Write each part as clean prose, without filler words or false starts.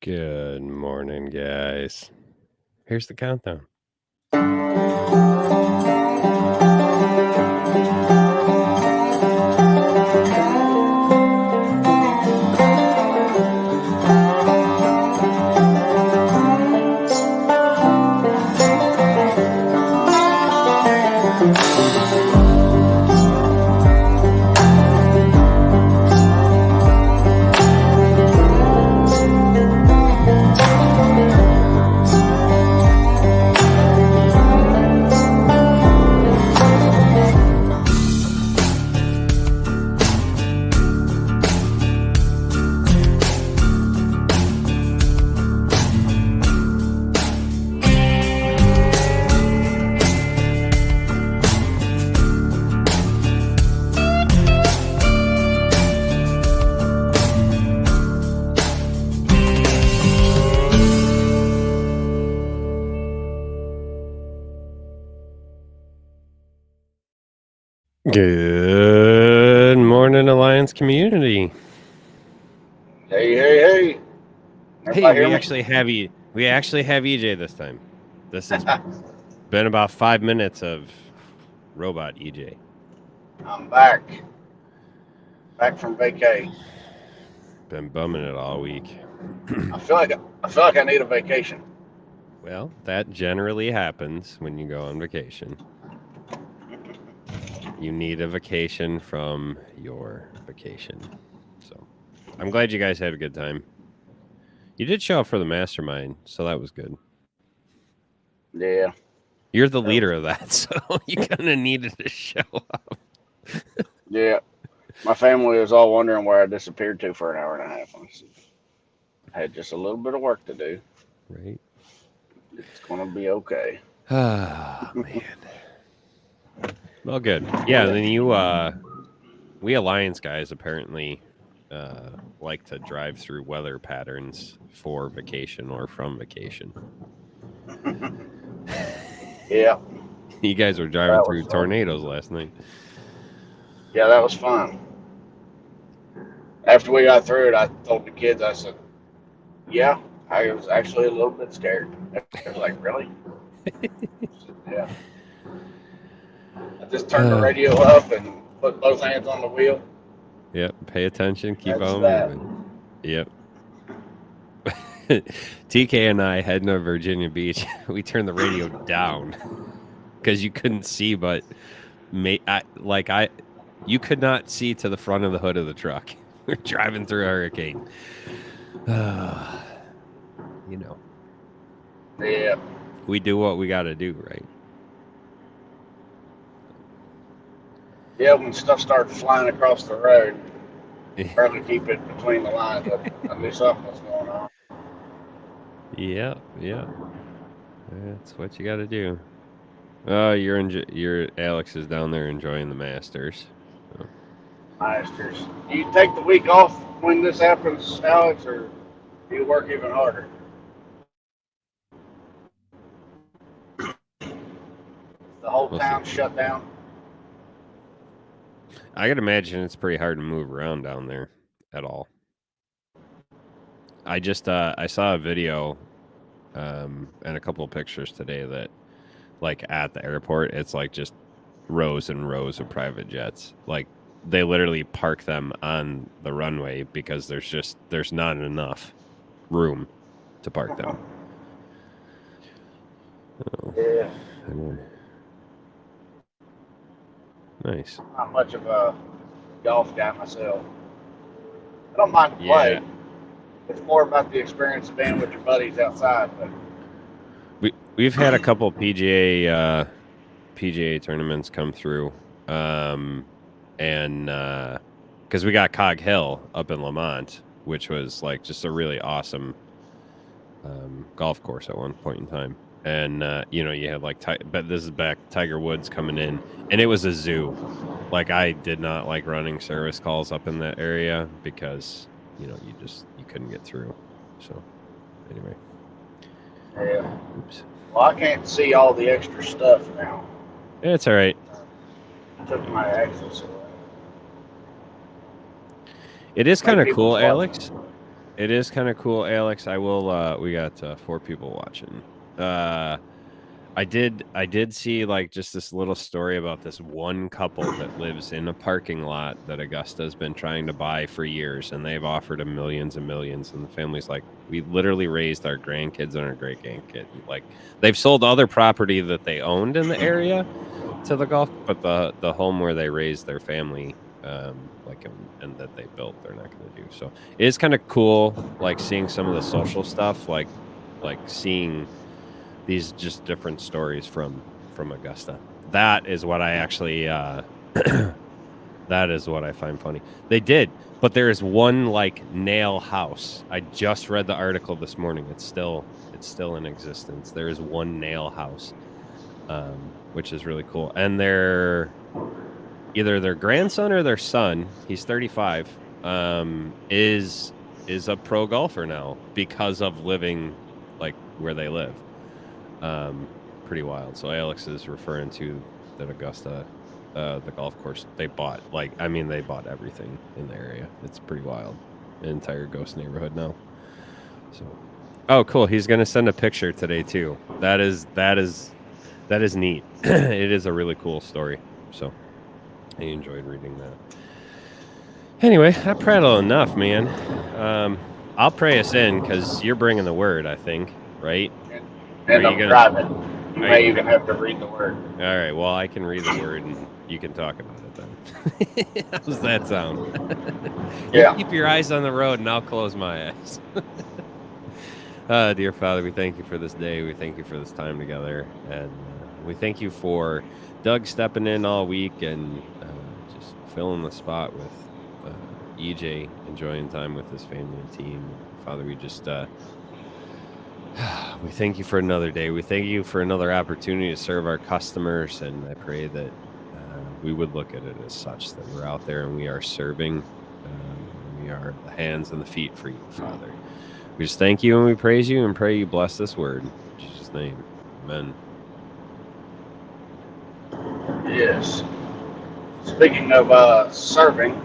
Good morning, guys. Here's the countdown. Good morning, Alliance community. Hey. Hey, Hear we me? actually have EJ this time. This has been about 5 minutes of robot EJ. I'm back. Back from vacay. Been bumming it all week. I feel like I need a vacation. Well, that generally happens when you go on vacation. You need a vacation from your vacation. So, I'm glad you guys had a good time. You did show up for the Mastermind, so that was good. Yeah. You're the leader of that, so you kind of needed to show up. Yeah. My family was all wondering where I disappeared to for an hour and a half. I had just a little bit of work to do. Right. It's gonna be okay. Ah, man. Well, good. Yeah, then we Alliance guys apparently like to drive through weather patterns for vacation or from vacation. Yeah. You guys were driving through tornadoes last night. Yeah, that was fun. After we got through it, I told the kids, I said, yeah, I was actually a little bit scared. I was like, really? Said, yeah. I just turned the radio up and put both hands on the wheel. Yep. Pay attention. Keep That's on that. moving. Yep. TK and I heading to Virginia Beach. We turned the radio down because you couldn't see, but you could not see to the front of the hood of the truck. We're driving through a hurricane. You know. Yeah. We do what we got to do, right? Yeah, when stuff started flying across the road, trying to keep it between the lines, I knew something was going on. Yeah. That's what you got to do. Oh, your Alex is down there enjoying the Masters. So. Masters. Do you take the week off when this happens, Alex, or do you work even harder? The whole town shut down. I could imagine it's pretty hard to move around down there at all. I just I saw a video and a couple of pictures today that like at the airport it's like just rows and rows of private jets. Like they literally park them on the runway because there's not enough room to park them. Oh. Yeah. Nice. Not much of a golf guy myself. I don't mind to play. Yeah. It's more about the experience of being with your buddies outside. But we've had a couple PGA tournaments come through, and because we got Cog Hill up in Lamont, which was like just a really awesome golf course at one point in time. And you had like, but this is back Tiger Woods coming in, and it was a zoo. Like I did not like running service calls up in that area because you couldn't get through. So anyway. Yeah. Oops. Well, I can't see all the extra stuff now. It's all right. I took my access away. It is kind of cool, Alex. It is kind of cool, Alex. I will. We got 4 people watching. I did see like just this little story about this one couple that lives in a parking lot that Augusta's been trying to buy for years, and they've offered him millions and millions, and the family's like, we literally raised our grandkids and our great grandkids. Like they've sold other property that they owned in the area to the golf, but the home where they raised their family, like and that they built, they're not going to do. So it is kind of cool, like seeing some of the social stuff, like seeing these just different stories from Augusta. That is what I actually that is what I find funny. They did, but there is one like nail house. I just read the article this morning. It's still in existence. There is one nail house, which is really cool. And they're either their grandson or their son, he's 35, is a pro golfer now because of living like where they live. Pretty wild. So Alex is referring to that Augusta, the golf course they bought. Like, I mean, they bought everything in the area. It's pretty wild. An entire ghost neighborhood now. So, oh, cool. He's gonna send a picture today too. That is neat. It is a really cool story. So, I enjoyed reading that. Anyway, I prattled enough, man. I'll pray us in because you're bringing the word, I think, right? And I'm driving. You may even have to read the word. All right. Well, I can read the word and you can talk about it then. How's that sound? Yeah. You keep your eyes on the road and I'll close my eyes. Dear Father, we thank you for this day. We thank you for this time together. And we thank you for Doug stepping in all week and just filling the spot with EJ, enjoying time with his family and team. Father, we just... we thank you for another day. We thank you for another opportunity to serve our customers. And I pray that we would look at it as such, that we're out there and we are serving. We are the hands and the feet for you, Father. We just thank you and we praise you and pray you bless this word. In Jesus' name, amen. Yes. Speaking of serving,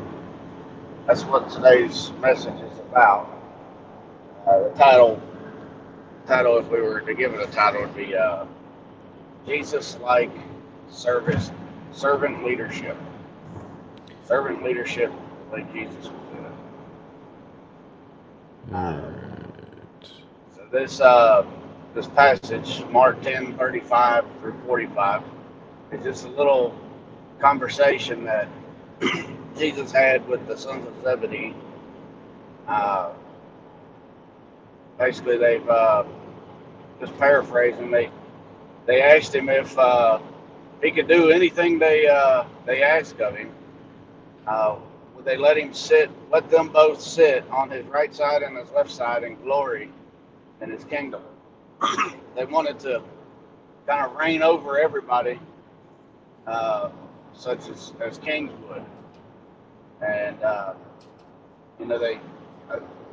that's what today's message is about. The title, if we were to give it a title, would be Jesus-like servant leadership. Servant leadership like Jesus would do it. So this passage, Mark 10:35 through 45, is just a little conversation that Jesus had with the sons of Zebedee. Basically, they've just paraphrasing. They asked him if he could do anything they asked of him. Would they let them both sit on his right side and his left side in glory in his kingdom? They wanted to kind of reign over everybody, such as kings would. And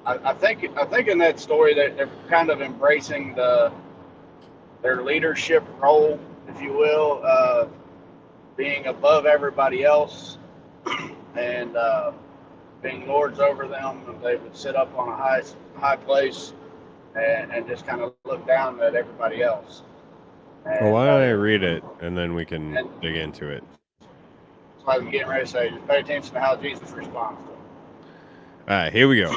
I think in that story that they're kind of embracing their leadership role, if you will, being above everybody else and being lords over them. They would sit up on a high place and just kind of look down at everybody else. And, well, why don't I read it and then we can dig into it. So I was getting ready to say, just pay attention to how Jesus responds to it. All right, here we go.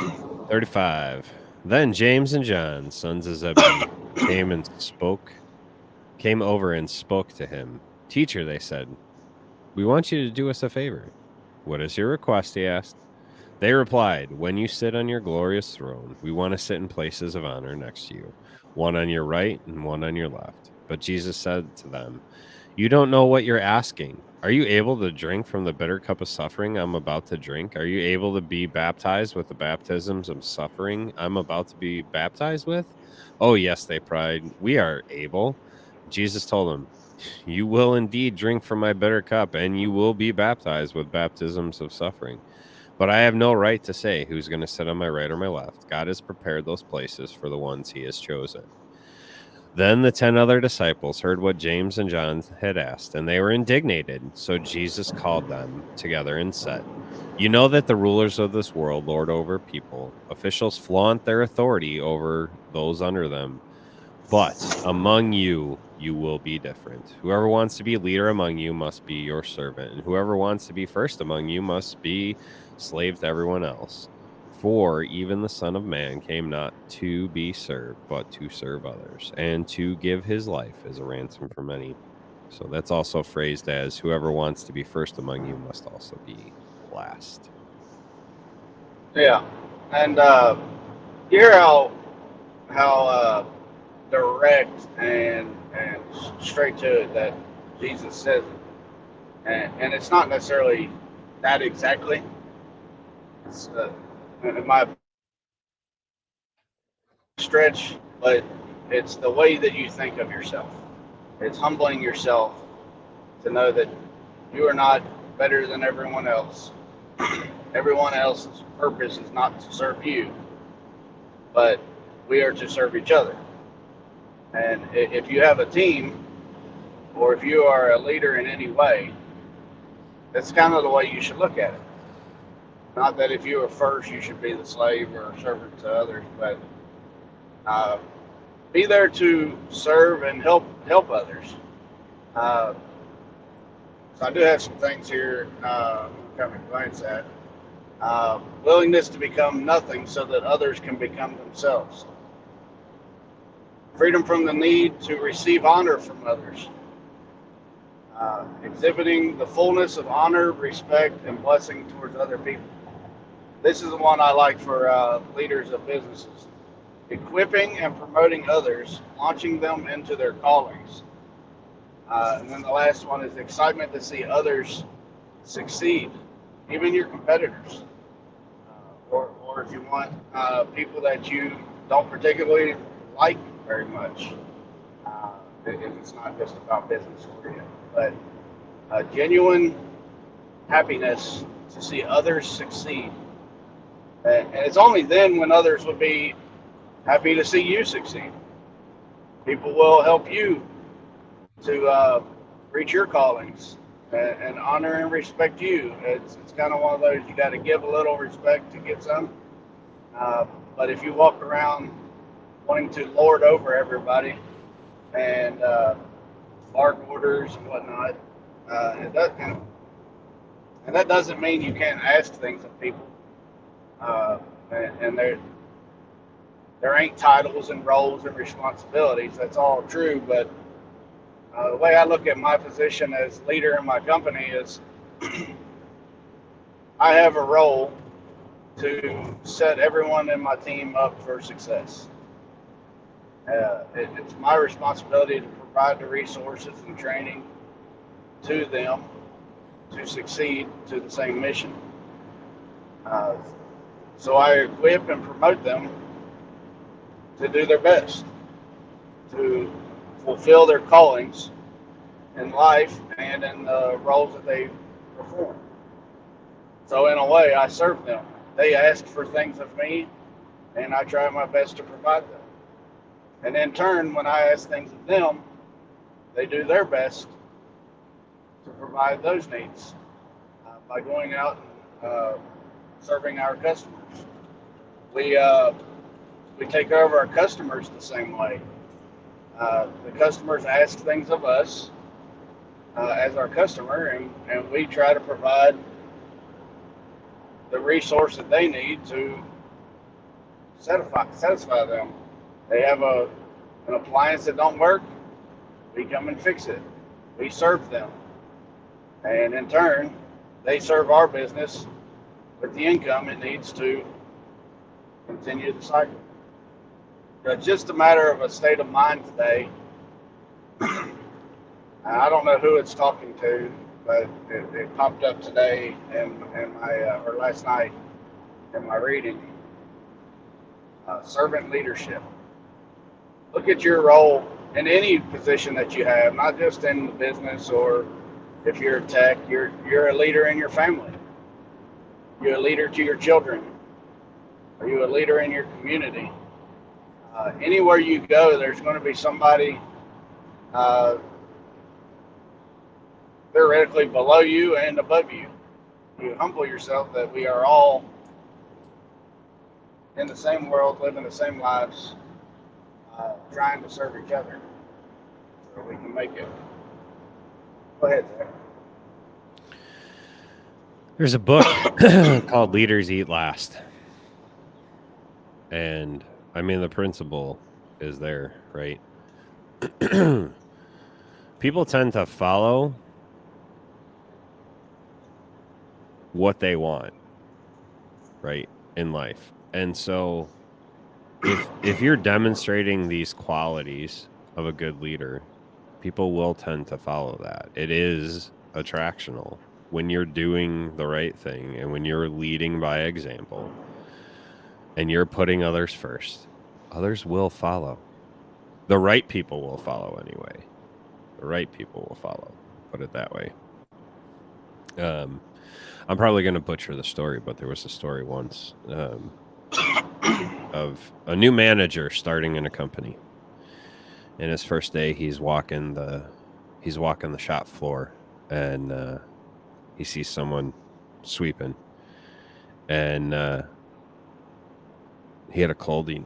35. Then James and John, sons of Zebedee, came over and spoke to him. Teacher, they said, we want you to do us a favor. What is your request? He asked. They replied, when you sit on your glorious throne, we want to sit in places of honor next to you, one on your right and one on your left. But Jesus said to them, you don't know what you're asking. Are you able to drink from the bitter cup of suffering I'm about to drink? Are you able to be baptized with the baptisms of suffering I'm about to be baptized with? Oh, yes, they cried. We are able. Jesus told them, you will indeed drink from my bitter cup, and you will be baptized with baptisms of suffering. But I have no right to say who's going to sit on my right or my left. God has prepared those places for the ones he has chosen. Then the 10 other disciples heard what James and John had asked, and they were indignated. So Jesus called them together and said, "You know that the rulers of this world lord over people. Officials flaunt their authority over those under them. But among you, you will be different. Whoever wants to be leader among you must be your servant, and whoever wants to be first among you must be slave to everyone else. For even the Son of Man came not to be served, but to serve others, and to give his life as a ransom for many." So that's also phrased as, "Whoever wants to be first among you must also be last." Yeah, and you hear how direct and straight to it that Jesus says it, and it's not necessarily that exactly. It's in my stretch, but it's the way that you think of yourself. It's humbling yourself to know that you are not better than everyone else. Everyone else's purpose is not to serve you, but we are to serve each other. And if you have a team, or if you are a leader in any way, that's kind of the way you should look at it. Not that if you are first, you should be the slave or servant to others, but uh, be there to serve and help others. Uh, so I do have some things here. Kind of glance at willingness to become nothing so that others can become themselves. Freedom from the need to receive honor from others. Exhibiting the fullness of honor, respect, and blessing towards other people. This is the one I like for leaders of businesses. Equipping and promoting others, launching them into their callings. And then the last one is excitement to see others succeed, even your competitors. Or if you want people that you don't particularly like very much, if it's not just about business for you. But genuine happiness to see others succeed. And it's only then when others would be happy to see you succeed. People will help you to reach your callings and honor and respect you. It's kind of one of those, you got to give a little respect to get some. But if you walk around wanting to lord over everybody and bark orders and whatnot, and that doesn't mean you can't ask things of people. And there ain't titles and roles and responsibilities. That's all true. But the way I look at my position as leader in my company is I have a role to set everyone in my team up for success. It's my responsibility to provide the resources and training to them to succeed to the same mission. So I equip and promote them to do their best, to fulfill their callings in life and in the roles that they perform. So in a way, I serve them. They ask for things of me, and I try my best to provide them. And in turn, when I ask things of them, they do their best to provide those needs by going out and serving our customers. We take care of our customers the same way. The customers ask things of us as our customer, and we try to provide the resource that they need to satisfy them. They have an appliance that don't work, we come and fix it. We serve them. And in turn, they serve our business with the income it needs to continue the cycle. It's just a matter of a state of mind today. I don't know who it's talking to, but it popped up today in my or last night in my reading. Servant leadership. Look at your role in any position that you have, not just in the business, or if you're tech, you're a leader in your family. You're a leader to your children. Are you a leader in your community? Anywhere you go, there's going to be somebody uh, theoretically below you and above you. You humble yourself that we are all in the same world, living the same lives, trying to serve each other so we can make it. Go ahead, Zach. There's a book called Leaders Eat Last. And I mean, the principle is there, right? People tend to follow what they want, right, in life. And so if you're demonstrating these qualities of a good leader, people will tend to follow that. It is attractional when you're doing the right thing and when you're leading by example and you're putting others first. Others will follow. The right people will follow anyway. The right people will follow. Put it that way. I'm probably going to butcher the story, but there was a story once of a new manager starting in a company. And his first day, he's walking the shop floor, and he sees someone sweeping, and he had a cold. He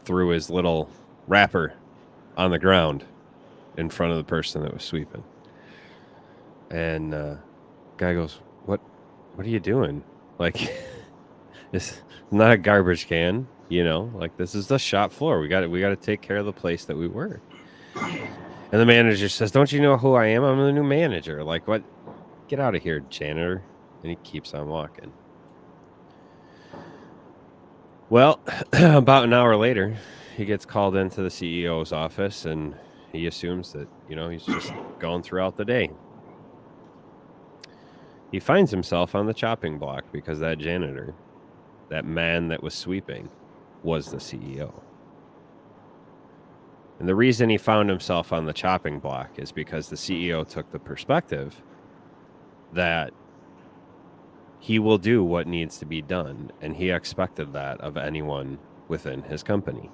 threw his little wrapper on the ground in front of the person that was sweeping, and guy goes, "What are you doing? Like, it's not a garbage can, you know. Like, this is the shop floor. We got to take care of the place that we work." And the manager says, "Don't you know who I am? I'm the new manager. Like, what? Get out of here, janitor." And he keeps on walking. Well, about an hour later, he gets called into the CEO's office, and he assumes that, he's just going throughout the day. He finds himself on the chopping block because that janitor, that man that was sweeping, was the CEO. And the reason he found himself on the chopping block is because the CEO took the perspective that he will do what needs to be done, and he expected that of anyone within his company.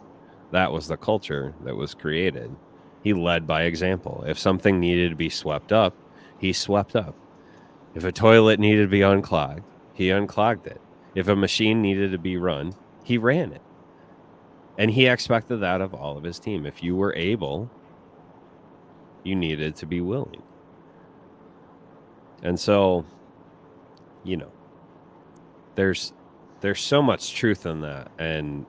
That was the culture that was created. He led by example. If something needed to be swept up, he swept up. If a toilet needed to be unclogged, he unclogged it. If a machine needed to be run, he ran it. And he expected that of all of his team. If you were able, you needed to be willing. And so, there's so much truth in that. And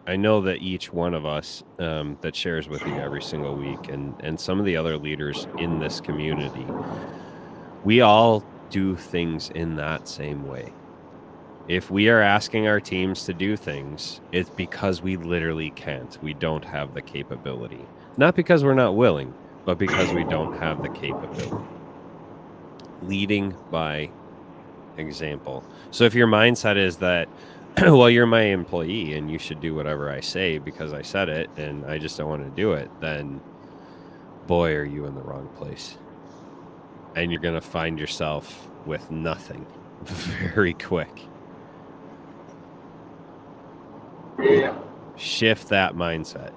I know that each one of us that shares with you every single week, and some of the other leaders in this community, we all do things in that same way. If we are asking our teams to do things, it's because we literally can't. We don't have the capability. Not because we're not willing, but because we don't have the capability. Leading by example. So if your mindset is that, well, you're my employee and you should do whatever I say because I said it and I just don't want to do it, then boy, are you in the wrong place. And you're going to find yourself with nothing very quick. Yeah. Shift that mindset.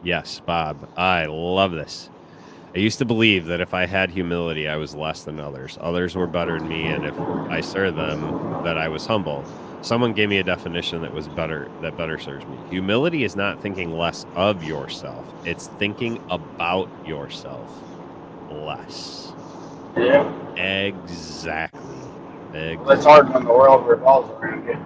Yes, Bob, I love this. I used to believe that if I had humility, I was less than others. Others were better than me, and if I served them, that I was humble. Someone gave me a definition that better serves me. Humility is not thinking less of yourself. It's thinking about yourself less. Yeah. Exactly. That's hard when the world revolves around you.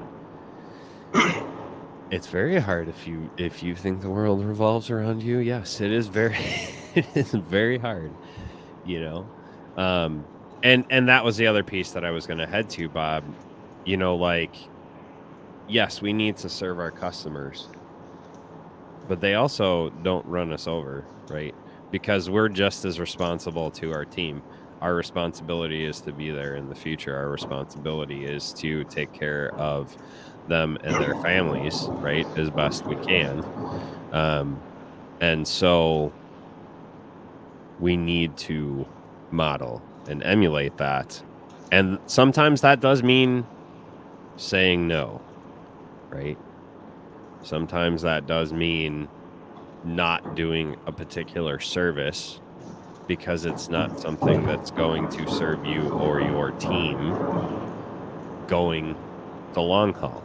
It's very hard if you think the world revolves around you. Yes, it is very it is very hard, and that was the other piece that I was going to head to, Bob. Yes, we need to serve our customers, but they also don't run us over, right? Because we're just as responsible to our team. Our responsibility is to be there in the future. Our responsibility is to take care of them and their families, right, as best we can. And so we need to model and emulate that. And sometimes that does mean saying no. right? Sometimes that does mean not doing a particular service because it's not something that's going to serve you or your team going the long haul,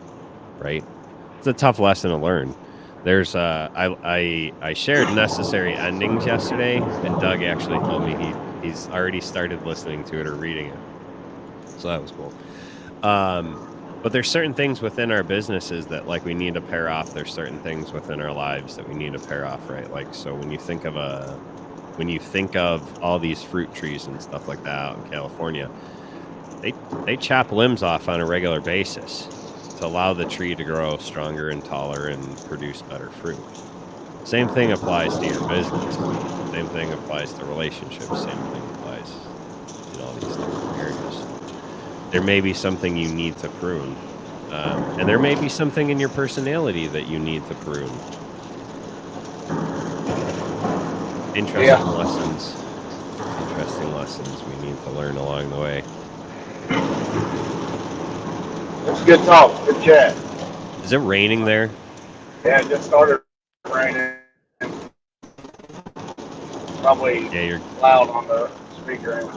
right? It's a tough lesson to learn. There's I shared necessary endings yesterday, and Doug actually told me he's already started listening to it or reading it. So that was cool. But there's certain things within our businesses that like we need to pair off. There's certain things within our lives that we need to pair off, right? Like so when you think of all these fruit trees and stuff like that out in California, they chop limbs off on a regular basis to allow the tree to grow stronger and taller and produce better fruit. Same thing applies to your business. Same thing applies to relationships. Same thing applies in all these different areas. There may be something you need to prune. And there may be something in your personality that you need to prune. Interesting lessons. Interesting lessons we need to learn along the way. It's good talk, good chat. Is it raining there? Yeah, it just started raining. Probably Yeah, loud on the speaker.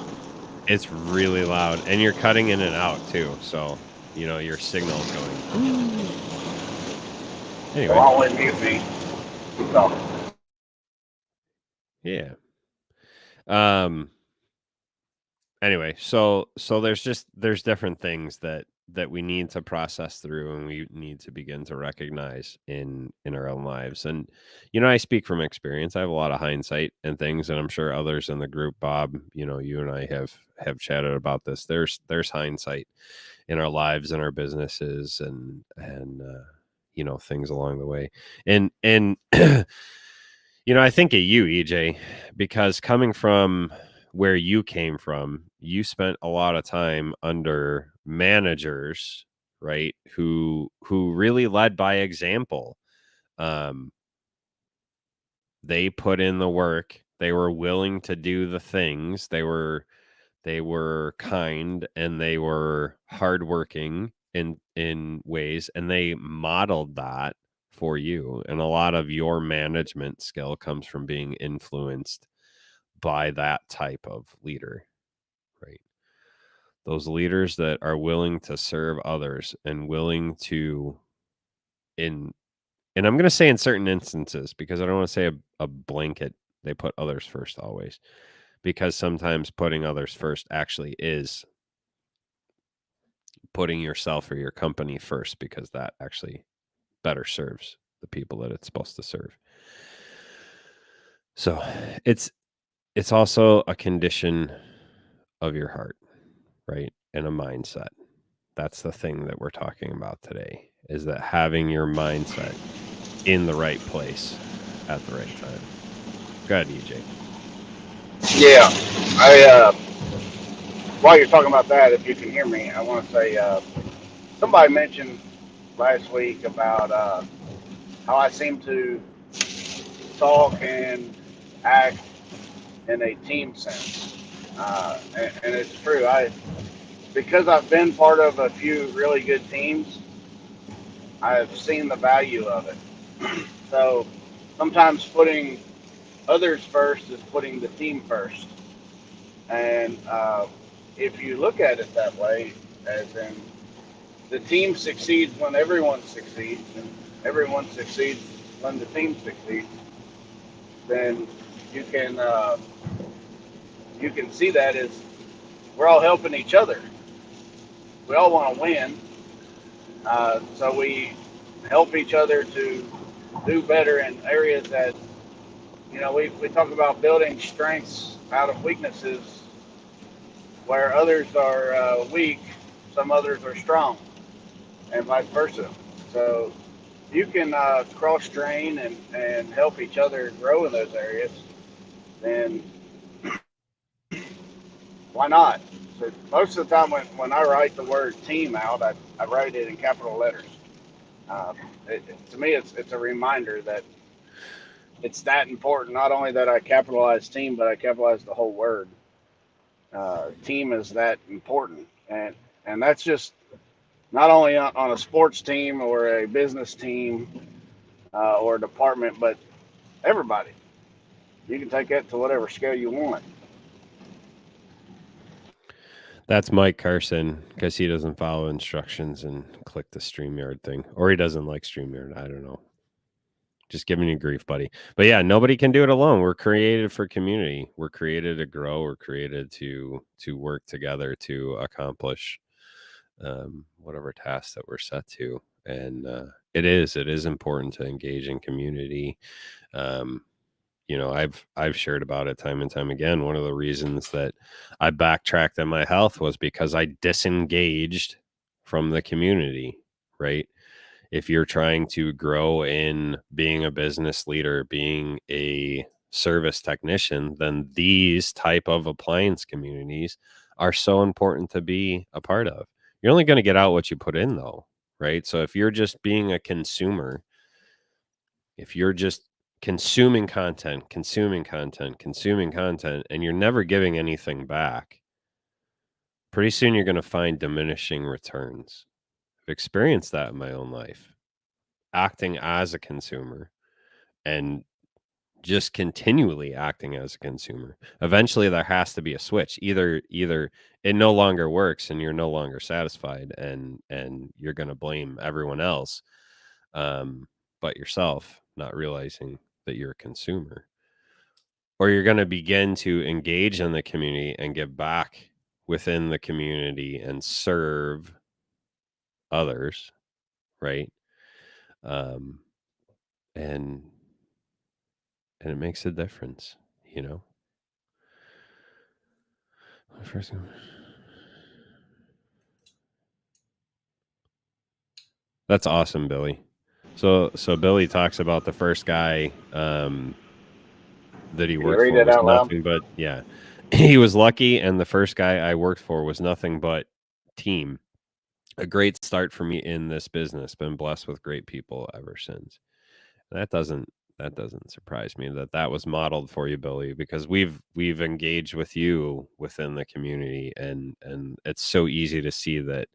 it's really loud, and you're cutting in and out too. So your signal's going. Anyway, I'll only mute me. Keep talking. Yeah. Anyway, so there's different things that we need to process through, and we need to begin to recognize in our own lives. And I speak from experience. I have a lot of hindsight and things, and I'm sure others in the group, Bob, you and I have chatted about this. There's hindsight in our lives and our businesses and things along the way. And I think of you, EJ, because coming from where you came from, you spent a lot of time under managers, right? Who really led by example. They put in the work. They were willing to do the things. They were kind, and they were hardworking in ways, and they modeled that for you. And a lot of your management skill comes from being influenced by that type of leader, right? Those leaders that are willing to serve others and willing to and I'm going to say in certain instances, because I don't want to say a blanket, they put others first always, because sometimes putting others first actually is putting yourself or your company first, because that actually better serves the people that it's supposed to serve. So it's also a condition of your heart, right? And a mindset. That's the thing that we're talking about today, is that having your mindset in the right place at the right time. Go ahead, EJ. Yeah, while you're talking about that, if you can hear me, I want to say somebody mentioned last week about how I seem to talk and act in a team sense, and it's true. Because I've been part of a few really good teams, I've seen the value of it. So sometimes putting others first is putting the team first, and if you look at it that way, as in the team succeeds when everyone succeeds, and everyone succeeds when the team succeeds, then you can uh, you can see that as we're all helping each other. We all want to win, so we help each other to do better in areas that we talk about building strengths out of weaknesses. Where others are weak, some others are strong, and vice versa. So you can cross train and help each other grow in those areas, then why not? So most of the time when I write the word team out, I write it in capital letters. To me, it's a reminder that it's that important. Not only that I capitalize team, but I capitalize the whole word. Team is that important, and that's just not only on a sports team or a business team or a department, but everybody. You can take that to whatever scale you want. That's Mike Carson because he doesn't follow instructions and click the StreamYard thing, or he doesn't like StreamYard. I don't know. Just giving you grief, buddy. But yeah, nobody can do it alone. We're created for community. We're created to grow. We're created to work together to accomplish whatever task that we're set to. And it is important to engage in community. You know, I've shared about it time and time again. One of the reasons that I backtracked on my health was because I disengaged from the community, right? If you're trying to grow in being a business leader, being a service technician, then these type of appliance communities are so important to be a part of. You're only going to get out what you put in, though, right? So if you're just being a consumer, if you're just consuming content, and you're never giving anything back, pretty soon you're going to find diminishing returns. I've experienced that in my own life, acting as a consumer and just continually acting as a consumer. Eventually there has to be a switch. Either it no longer works and you're no longer satisfied and you're going to blame everyone else but yourself, not realizing that you're a consumer, or you're going to begin to engage in the community and give back within the community and serve others, right? um and it makes a difference, you know. First, that's awesome, Billy. So Billy talks about the first guy that he Can you worked read for that was out loud? nothing but, yeah, he was lucky, and the first guy I worked for was nothing but team. A great start for me in this business. Been blessed with great people ever since. That doesn't surprise me that that was modeled for you, Billy, because we've engaged with you within the community, and it's so easy to see that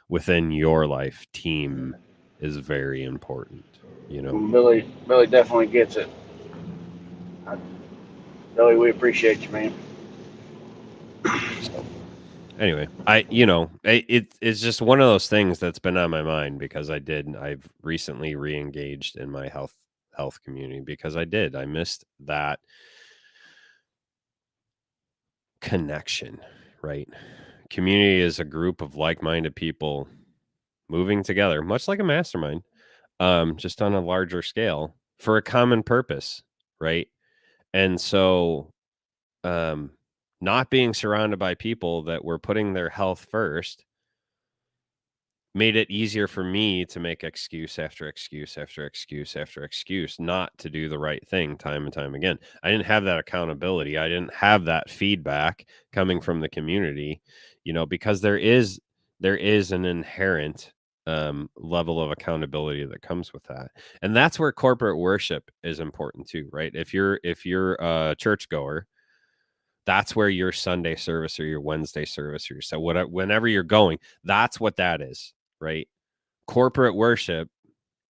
within your life, team is very important, you know. Billy definitely gets it. Billy, we appreciate you, man. So anyway, it's just one of those things that's been on my mind because I've recently re-engaged in my health community because I missed that connection, right? Community is a group of like-minded people moving together, much like a mastermind, just on a larger scale for a common purpose, right? And so not being surrounded by people that were putting their health first made it easier for me to make excuse after excuse after excuse after excuse not to do the right thing time and time again. I didn't have that accountability. I didn't have that feedback coming from the community, you know, because there is an inherent level of accountability that comes with that. And that's where corporate worship is important too, right? If you're a churchgoer, that's where your Sunday service or your Wednesday service or your so whatever, whenever you're going, that's what that is, right? Corporate worship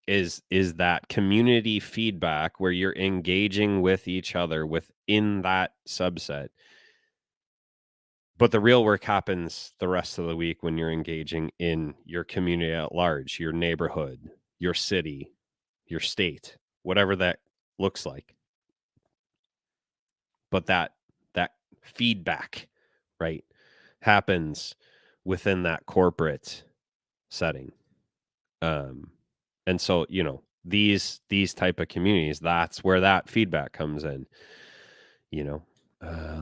is that community feedback where you're engaging with each other within that subset. But the real work happens the rest of the week when you're engaging in your community at large, your neighborhood, your city, your state, whatever that looks like. But that feedback, right, happens within that corporate setting. And so, you know, these type of communities, that's where that feedback comes in, you know.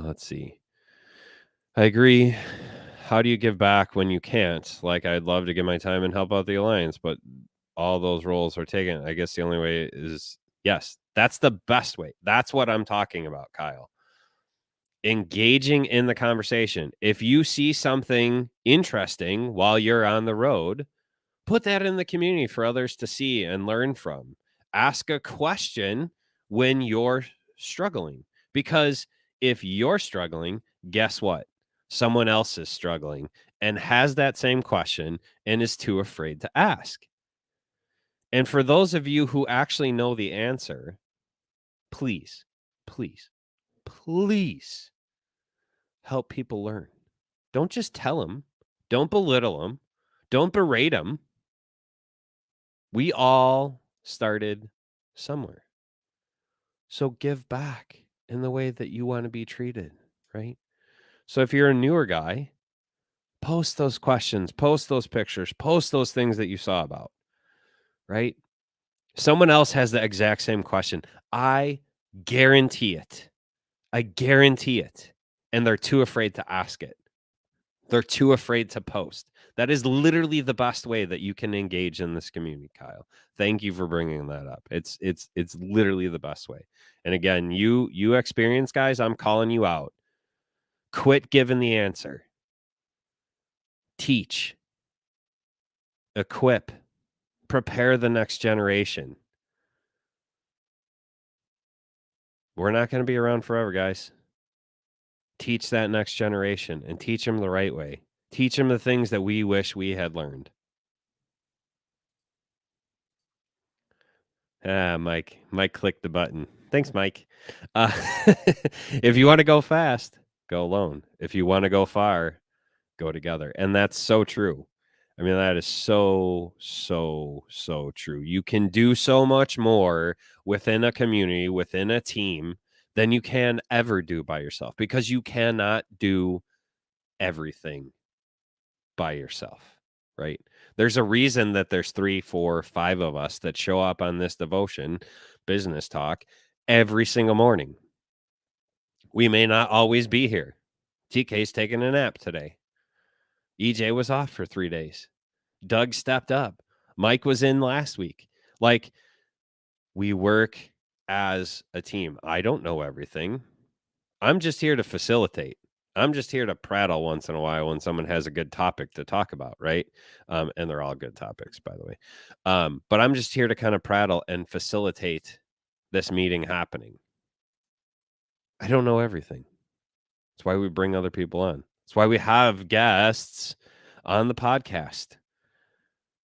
Let's see. I agree. How do you give back when you can't? Like, I'd love to give my time and help out the alliance, but all those roles are taken. I guess the only way is, yes, that's the best way. That's what I'm talking about, Kyle. Engaging in the conversation. If you see something interesting while you're on the road, put that in the community for others to see and learn from. Ask a question when you're struggling, because if you're struggling, guess what? Someone else is struggling, and has that same question and is too afraid to ask. And for those of you who actually know the answer, please, please, please help people learn. Don't just tell them. Don't belittle them. Don't berate them. We all started somewhere. So give back in the way that you want to be treated, right? So if you're a newer guy, post those questions, post those pictures, post those things that you saw about, right? Someone else has the exact same question. I guarantee it. I guarantee it. And they're too afraid to ask it. They're too afraid to post. That is literally the best way that you can engage in this community, Kyle. Thank you for bringing that up. It's literally the best way. And again, you experienced guys, I'm calling you out. Quit giving the answer. Teach. Equip. Prepare the next generation. We're not going to be around forever, guys. Teach that next generation and teach them the right way. Teach them the things that we wish we had learned. Mike clicked the button. Thanks, Mike. If you want to go fast, go alone. If you want to go far, go together. And that's so true. I mean, that is so true. You can do so much more within a community, within a team, than you can ever do by yourself, because you cannot do everything by yourself, right? There's a reason that there's 3, 4, 5 of us that show up on this devotion business talk every single morning. We may not always be here. TK's taking a nap today. EJ was off for 3 days. Doug stepped up. Mike was in last week. Like, we work as a team. I don't know everything. I'm just here to facilitate. I'm just here to prattle once in a while when someone has a good topic to talk about, right? And they're all good topics, by the way. But I'm just here to kind of prattle and facilitate this meeting happening. I don't know everything. That's why we bring other people on. That's why we have guests on the podcast.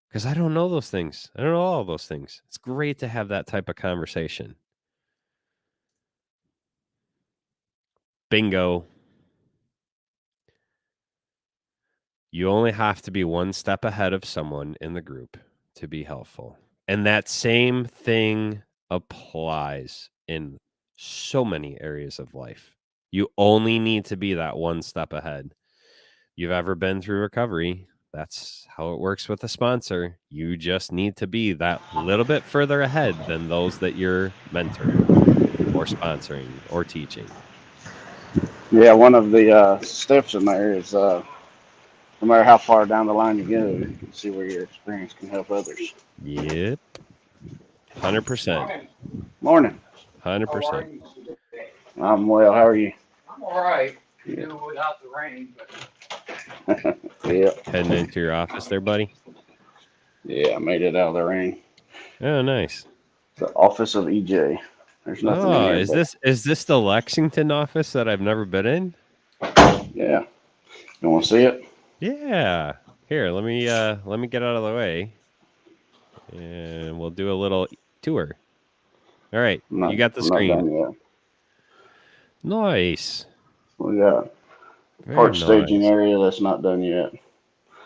Because I don't know those things. I don't know all those things. It's great to have that type of conversation. Bingo. You only have to be one step ahead of someone in the group to be helpful. And that same thing applies in so many areas of life. You only need to be that one step ahead. You've ever been through recovery? That's how it works with a sponsor. You just need to be that little bit further ahead than those that you're mentoring or sponsoring or teaching. Yeah, one of the steps in there is no matter how far down the line you go, you can see where your experience can help others. Yep. 100%. Morning. 100%. I'm well. How are you? I'm all right. You know, without the rain, but Yeah. Heading into your office there, buddy? Yeah, I made it out of the rain. Oh, nice. The office of EJ. There's nothing in Oh, here. is this the Lexington office that I've never been in? Yeah. You want to see it? Yeah. Here, let me get out of the way, and we'll do a little tour. All right, you got the screen. I'm not done yet. Nice. We got Very part staging nice. area that's not done yet.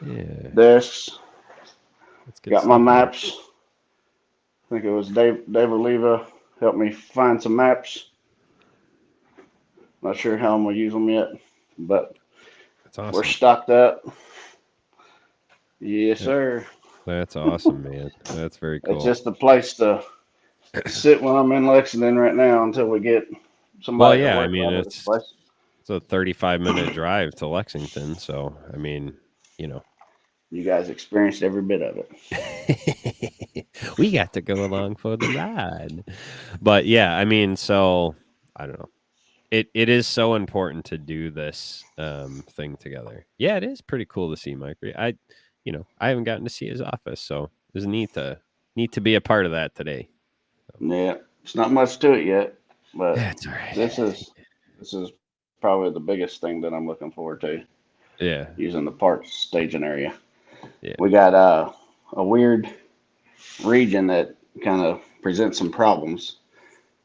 Yeah. Desks. That's good Got my stuff. maps. I think it was Dave Oliva helped me find some maps. Not sure how I'm gonna use them yet, but That's awesome. we're stocked up. Yes, sir. That's awesome, man. That's very cool. It's just a place to sit when I'm in Lexington right now until we get somebody. Well, yeah, to I work mean, out of this place. it's a 35-minute drive to Lexington, so I mean, you know. You guys experienced every bit of it. We got to go along for the ride. But yeah, I mean, so I don't know. It is so important to do this thing together. Yeah, it is pretty cool to see Mike. I haven't gotten to see his office, so it was neat to be a part of that today. Yeah, it's not much to it yet, but that's all right. This is probably the biggest thing that I'm looking forward to. Yeah. using the parts staging area. Yeah. We got a weird region that kind of presents some problems.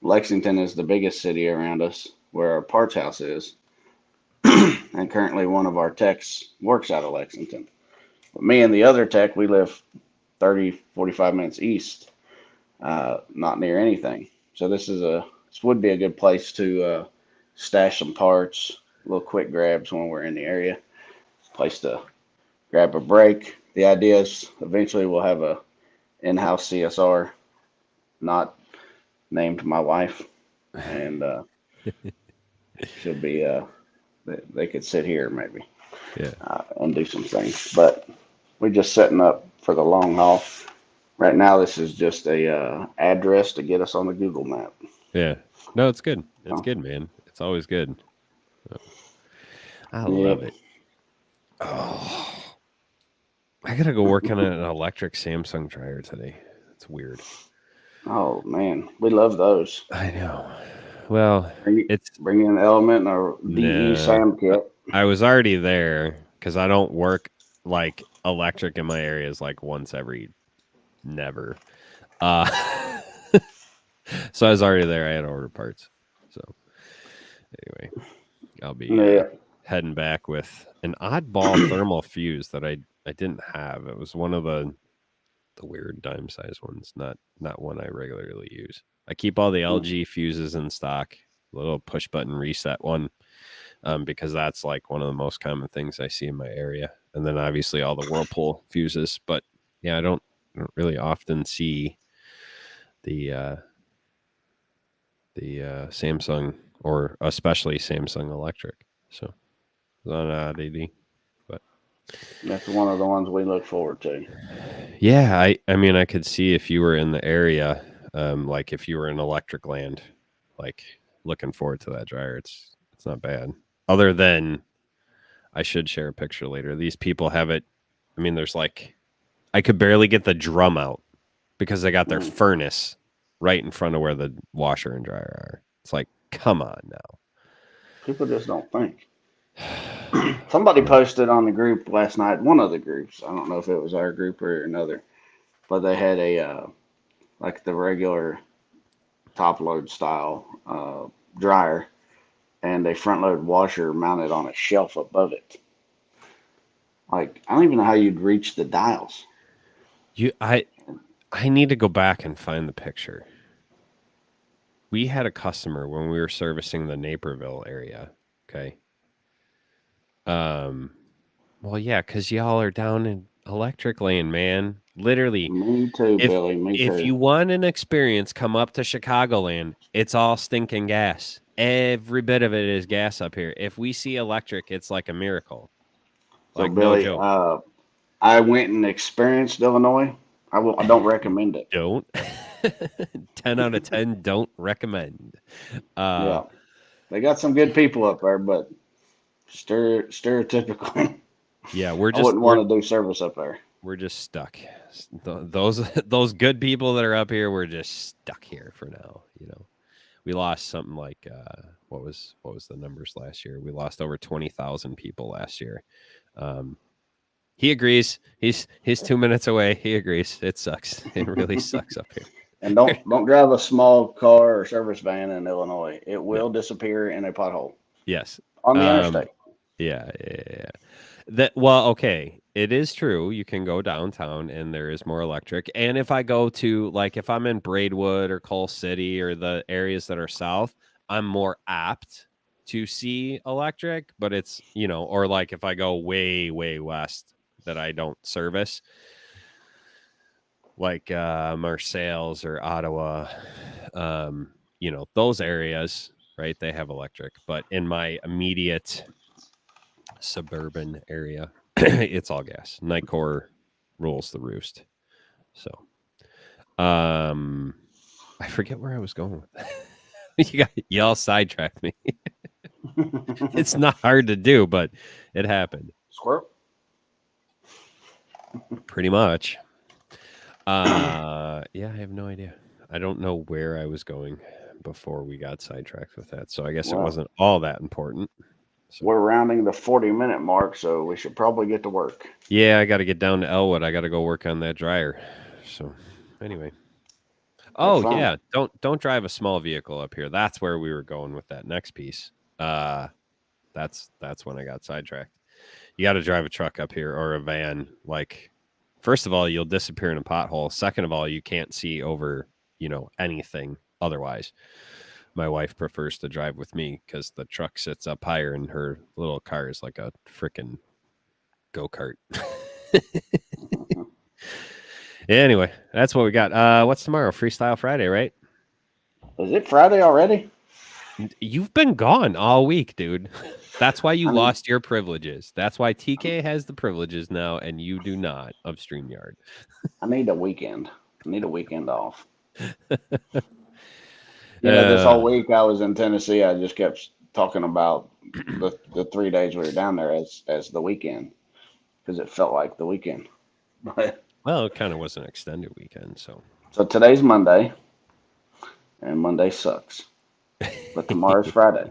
Lexington is the biggest city around us, where our parts house is, and currently one of our techs works out of Lexington. But me and the other tech, we live 30, 45 minutes east, not near anything. So this would be a good place to stash some parts, little quick grabs when we're in the area. Place to grab a break. The idea is eventually we'll have a in-house CSR, not named my wife, and should be they could sit here maybe Yeah. and do some things. But we're just setting up for the long haul. Right now, this is just a address to get us on the Google map. Yeah. No, it's good. It's Oh. good, man. It's always good. I Yeah. love it. Oh, I gotta go work on an electric Samsung dryer today. It's weird. Oh man, we love those. I know. Well, Bring, it's bring in Element or DE no. SAM kit. I was already there because I don't work like electric in my areas like once every never. Uh, so I was already there. I had to order parts. So anyway, I'll be Yeah. heading back with an oddball thermal fuse that I didn't have. It was one of the weird dime size ones, not one I regularly use. I keep all the LG fuses in stock, a little push button reset one, because that's like one of the most common things I see in my area. And then obviously all the Whirlpool fuses. But yeah, I don't really often see the Samsung, or especially Samsung Electric. So it's an oddity. But That's one of the ones we look forward to. yeah, I mean, I could see if you were in the area, like if you were in electric land, like looking forward to that dryer. It's not bad. Other than, I should share a picture later. These people have it. I mean, there's like, I could barely get the drum out because they got their furnace right in front of where the washer and dryer are. It's like, come on now. People just don't think. Somebody posted on the group last night, one of the groups. I don't know if it was our group or another, but they had a like the regular top load style dryer and a front load washer mounted on a shelf above it. Like I don't even know how you'd reach the dials. I need to go back and find the picture. We had a customer when we were servicing the Naperville area. Okay. Well, yeah, because y'all are down in electric lane, man. Literally, Me too, Billy. Me if too. you want an experience, come up to Chicagoland. It's all stinking gas. Every bit of it is gas up here. If we see electric, it's like a miracle. So Like, no Billy, joke. I went and experienced Illinois. I don't recommend it. Don't. 10 out of 10, don't recommend. Yeah, they got some good people up there, but stereotypically, Yeah, I wouldn't want to do service up there. we're just stuck. Those good people that are up here, we're just stuck here for now. You know, we lost something like what was the numbers last year? We lost over 20,000 people last year. He agrees. He's 2 minutes away. He agrees. It sucks. It really sucks up here. And don't drive a small car or service van in Illinois. It will disappear in a pothole Yes. on the interstate. Yeah. Well, okay. It is true. You can go downtown and there is more electric. And if I go to, like, if I'm in Braidwood or Coal City or the areas that are south, I'm more apt to see electric. But it's, or like if I go way, way west that I don't service, like Marseilles or Ottawa, those areas, right? They have electric. But in my immediate suburban area, it's all gas. Nightcore rules the roost. So, I forget where I was going with that. Y'all sidetracked me. It's not hard to do, but it happened. Squirrel. Pretty much. Yeah, I have no idea. I don't know where I was going before we got sidetracked with that. So I guess it wasn't all that important. So. We're rounding the 40-minute mark, so we should probably get to work. Yeah, I got to get down to Elwood. I got to go work on that dryer. So anyway. Oh fun. yeah, don't drive a small vehicle up here. That's where we were going with that next piece. That's when I got sidetracked. You got to drive a truck up here or a van. Like, first of all, you'll disappear in a pothole. Second of all, you can't see over, anything otherwise. My wife prefers to drive with me because the truck sits up higher and her little car is like a freaking go-kart. Anyway, that's what we got. What's tomorrow? Freestyle Friday, right? Is it Friday already? You've been gone all week, dude. That's why you lost your privileges. That's why TK has the privileges now and you do not of StreamYard. I need a weekend. I need a weekend off. This whole week I was in Tennessee. I just kept talking about the 3 days we were down there as the weekend because it felt like the weekend. Well, it kind of was an extended weekend, so today's Monday, and Monday sucks. But tomorrow's Friday.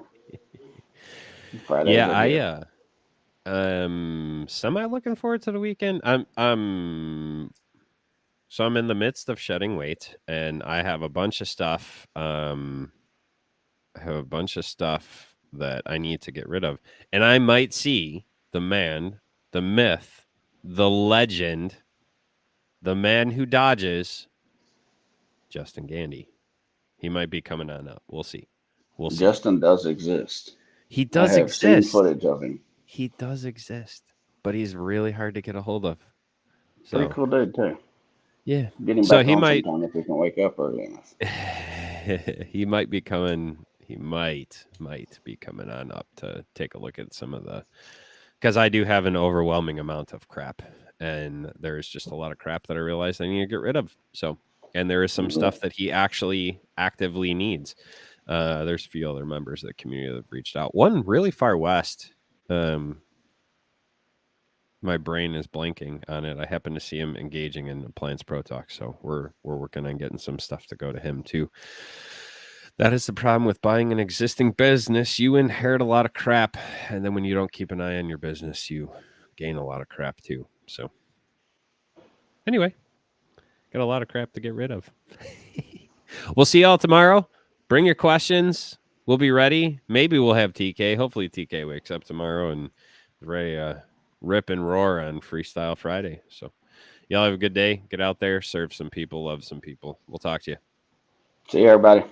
Friday. Yeah, semi looking forward to the weekend. So I'm in the midst of shedding weight, and I have a bunch of stuff. I have a bunch of stuff that I need to get rid of, and I might see the man, the myth, the legend, the man who dodges, Justin Gandy. He might be coming on up. We'll see. Justin does exist. He does I have exist. seen footage of him. He does exist, but he's really hard to get a hold of. So, pretty cool dude too. Yeah. Get him back on sometime if he can wake up early enough. He might be coming. He might be coming on up to take a look at some of because I do have an overwhelming amount of crap, and there's just a lot of crap that I realized I need to get rid of. So, and there is some stuff that he actually actively needs. There's a few other members of the community that have reached out. One really far west. My brain is blanking on it. I happen to see him engaging in Appliance Pro Talk, so we're working on getting some stuff to go to him too. That is the problem with buying an existing business. You inherit a lot of crap, and then when you don't keep an eye on your business, you gain a lot of crap too. So anyway, got a lot of crap to get rid of. We'll see y'all tomorrow. Bring your questions. We'll be ready. Maybe we'll have TK. Hopefully TK wakes up tomorrow and is ready to rip and roar on Freestyle Friday. So y'all have a good day. Get out there, serve some people, love some people. We'll talk to you. See you, everybody.